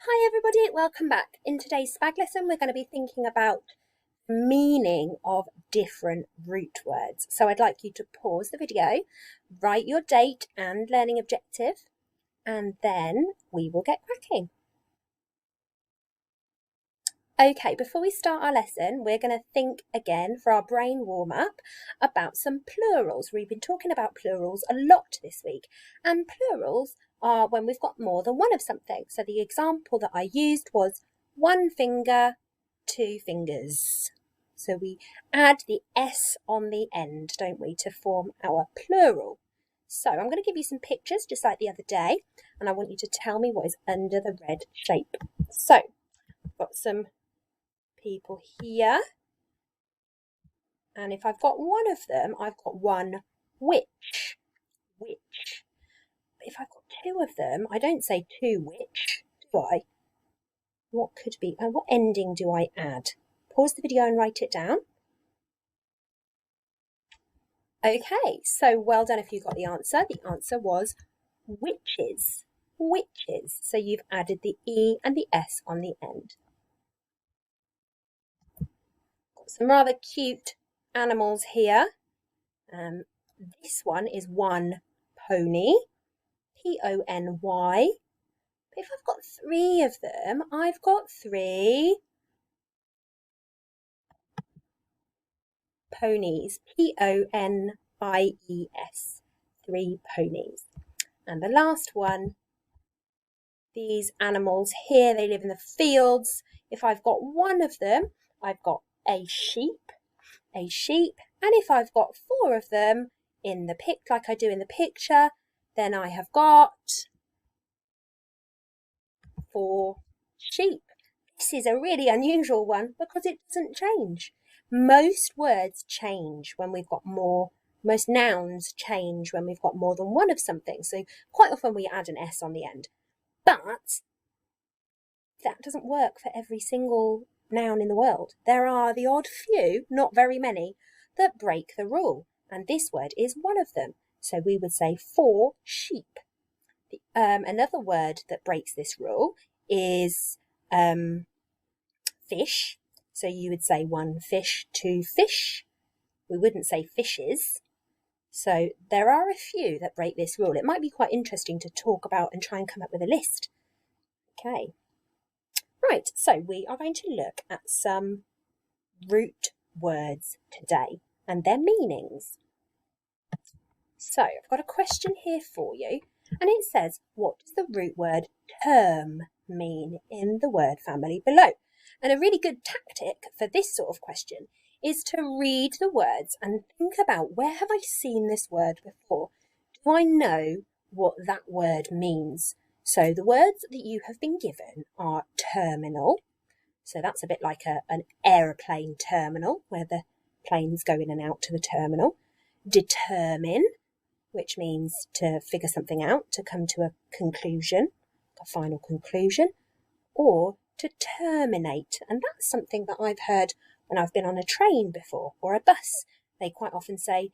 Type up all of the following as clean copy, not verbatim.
Hi everybody, welcome back. In today's spag lesson we're going to be thinking about the meaning of different root words. So I'd like you to pause the video, write your date and learning objective, and then we will get cracking. Okay, before we start our lesson, we're going to think again for our brain warm-up about some plurals. We've been talking about plurals a lot this week, and plurals are when we've got more than one of something. So the example that I used was one finger, two fingers. So we add the S on the end, don't we, to form our plural. So I'm going to give you some pictures just like the other day, and I want you to tell me what is under the red shape. So I've got some people here, and if I've got one of them, I've got one which. But if I've got two of them, I don't say two which, do I? What could be, and what ending do I add? Pause the video and write it down. Okay, so well done if you got the answer. The answer was witches. Witches. So you've added the E and the S on the end. Got some rather cute animals here. This one is one pony, P-O-N-Y. But if I've got three of them, I've got three ponies, P-O-N-I-E-S, three ponies. And the last one, these animals here, they live in the fields. If I've got one of them, I've got a sheep. And if I've got four of them in the like I do in the picture, then I have got four sheep. This is a really unusual one because it doesn't change. Most words change when we've got more, most nouns change when we've got more than one of something. So quite often we add an S on the end. But that doesn't work for every single noun in the world. There are the odd few, not very many, that break the rule. And this word is one of them. So we would say four sheep. Another word that breaks this rule is fish. So you would say one fish, two fish. We wouldn't say fishes. So there are a few that break this rule. It might be quite interesting to talk about and try and come up with a list. Okay. Right, so we are going to look at some root words today and their meanings. So I've got a question here for you, and it says, what does the root word term mean in the word family below? And a really good tactic for this sort of question is to read the words and think about, where have I seen this word before? Do I know what that word means? So the words that you have been given are terminal. So that's a bit like an aeroplane terminal, where the planes go in and out to the terminal. Determine, which means to figure something out, to come to a conclusion, a final conclusion. Or to terminate, and that's something that I've heard when I've been on a train before, or a bus. They quite often say,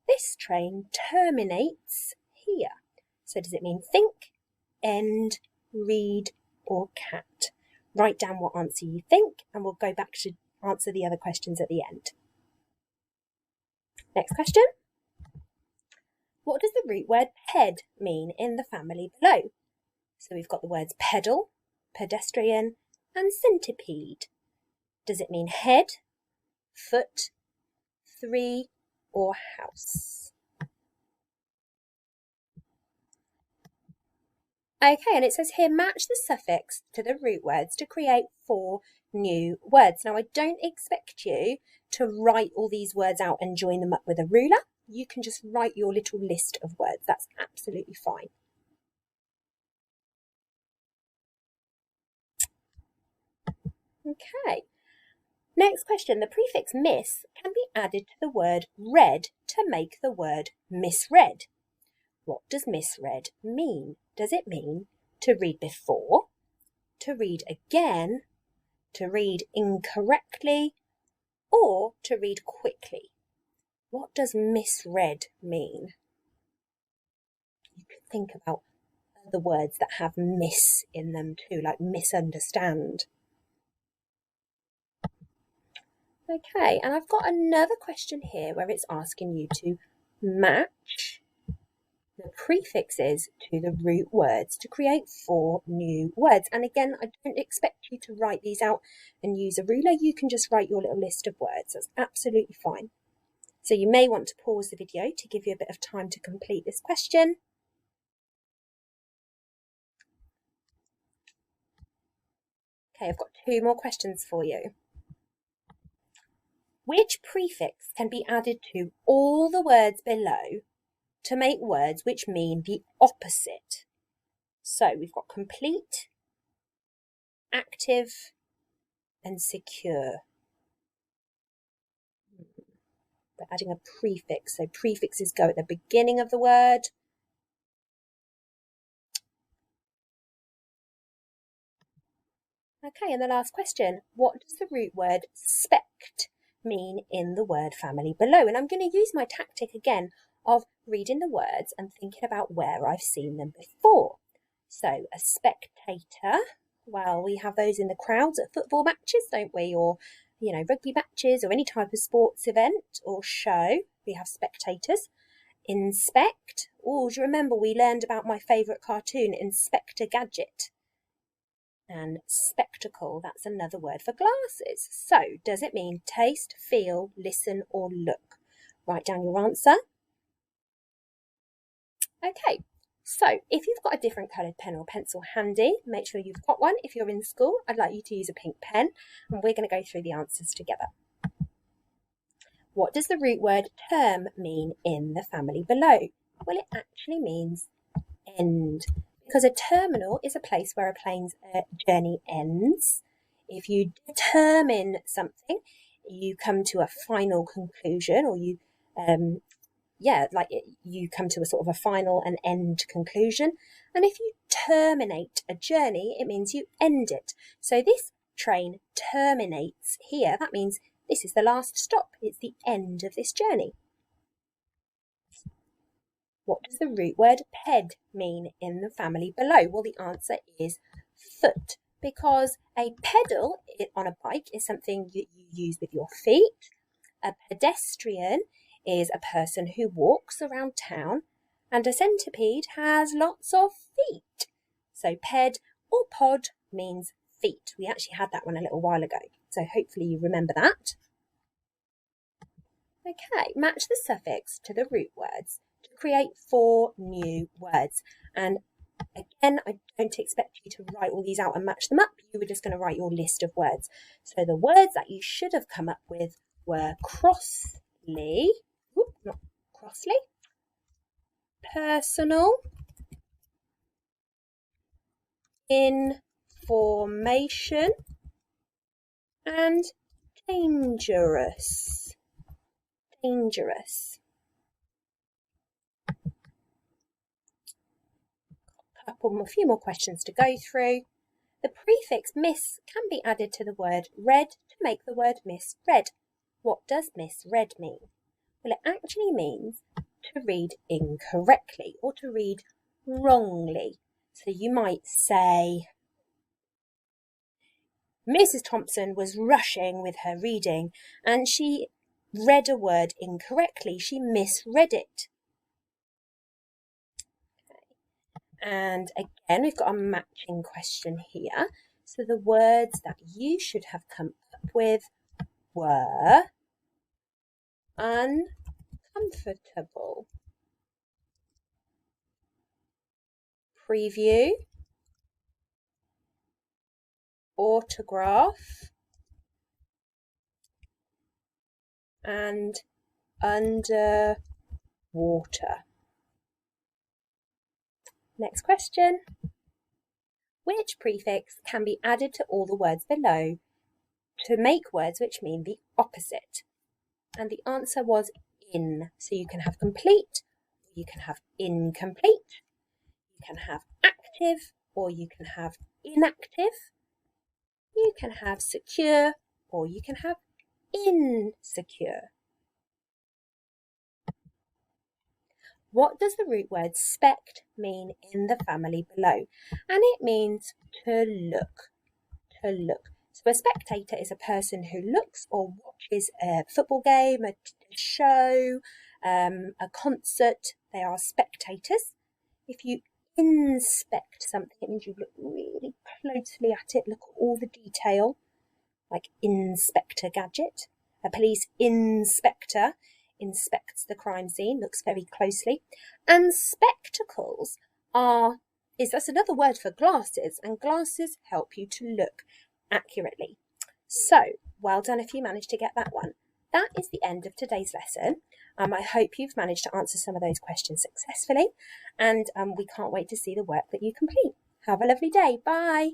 this train terminates here. So does it mean think, end, read, or cat? Write down what answer you think, and we'll go back to answer the other questions at the end. Next question. What does the root word ped mean in the family below? So we've got the words pedal, pedestrian, and centipede. Does it mean head, foot, three, or house? Okay, and it says here, match the suffix to the root words to create four new words. Now, I don't expect you to write all these words out and join them up with a ruler. You can just write your little list of words. That's absolutely fine. Okay. Next question. The prefix miss can be added to the word read to make the word misread. What does misread mean? Does it mean to read before, to read again, to read incorrectly, or to read quickly? What does misread mean? You could think about a the words that have miss in them too, like misunderstand. Okay, and I've got another question here where it's asking you to match the prefixes to the root words to create 4 new words. And again, I don't expect you to write these out and use a ruler. You can just write your little list of words. That's absolutely fine. So you may want to pause the video to give you a bit of time to complete this question. Okay, I've got 2 more questions for you. Which prefix can be added to all the words below to make words which mean the opposite? So we've got complete, active, and secure. We're adding a prefix, so prefixes go at the beginning of the word. Okay, and the last question, what does the root word spect mean in the word family below? And I'm going to use my tactic again of reading the words and thinking about where I've seen them before. So a spectator, well, we have those in the crowds at football matches, don't we? Or, you know, rugby matches or any type of sports event or show, we have spectators. Inspect, oh, do you remember we learned about my favourite cartoon, Inspector Gadget? And spectacle, that's another word for glasses. So, does it mean taste, feel, listen, or look? Write down your answer. Okay, so if you've got a different coloured pen or pencil handy, make sure you've got one. If you're in school, I'd like you to use a pink pen, and we're going to go through the answers together. What does the root word term mean in the family below? Well, it actually means end, because a terminal is a place where a plane's journey ends. If you determine something, you come to a final conclusion, or you come to a sort of a final and end conclusion. And if you terminate a journey, it means you end it. So this train terminates here. That means this is the last stop. It's the end of this journey. What does the root word ped mean in the family below? Well, the answer is foot, because a pedal on a bike is something that you use with your feet. A pedestrian is a person who walks around town, and a centipede has lots of feet. So ped or pod means feet. We actually had that one a little while ago, so hopefully you remember that. Okay, match the suffix to the root words to create 4 new words. And again, I don't expect you to write all these out and match them up. You were just going to write your list of words. So the words that you should have come up with were crossly, not crossly, personal, information, and dangerous. Dangerous. A few more questions to go through. The prefix miss can be added to the word red to make the word misread. What does misread mean? Well, it actually means to read incorrectly or to read wrongly. So you might say, Mrs. Thompson was rushing with her reading and she read a word incorrectly. She misread it. And again, we've got a matching question here. So the words that you should have come up with were uncomfortable, preview, autograph, and underwater. Next question. Which prefix can be added to all the words below to make words which mean the opposite? And the answer was in. So you can have complete, or you can have incomplete, you can have active, or you can have inactive, you can have secure, or you can have insecure. What does the root word spect mean in the family below? And it means to look, to look. So a spectator is a person who looks or watches a football game, a show, a concert. They are spectators. If you inspect something, it means you look really closely at it, look at all the detail, like Inspector Gadget. A police inspector inspects the crime scene, looks very closely. And spectacles that's another word for glasses, and glasses help you to look accurately. So, well done if you managed to get that one. That is the end of today's lesson. I hope you've managed to answer some of those questions successfully, and we can't wait to see the work that you complete. Have a lovely day. Bye.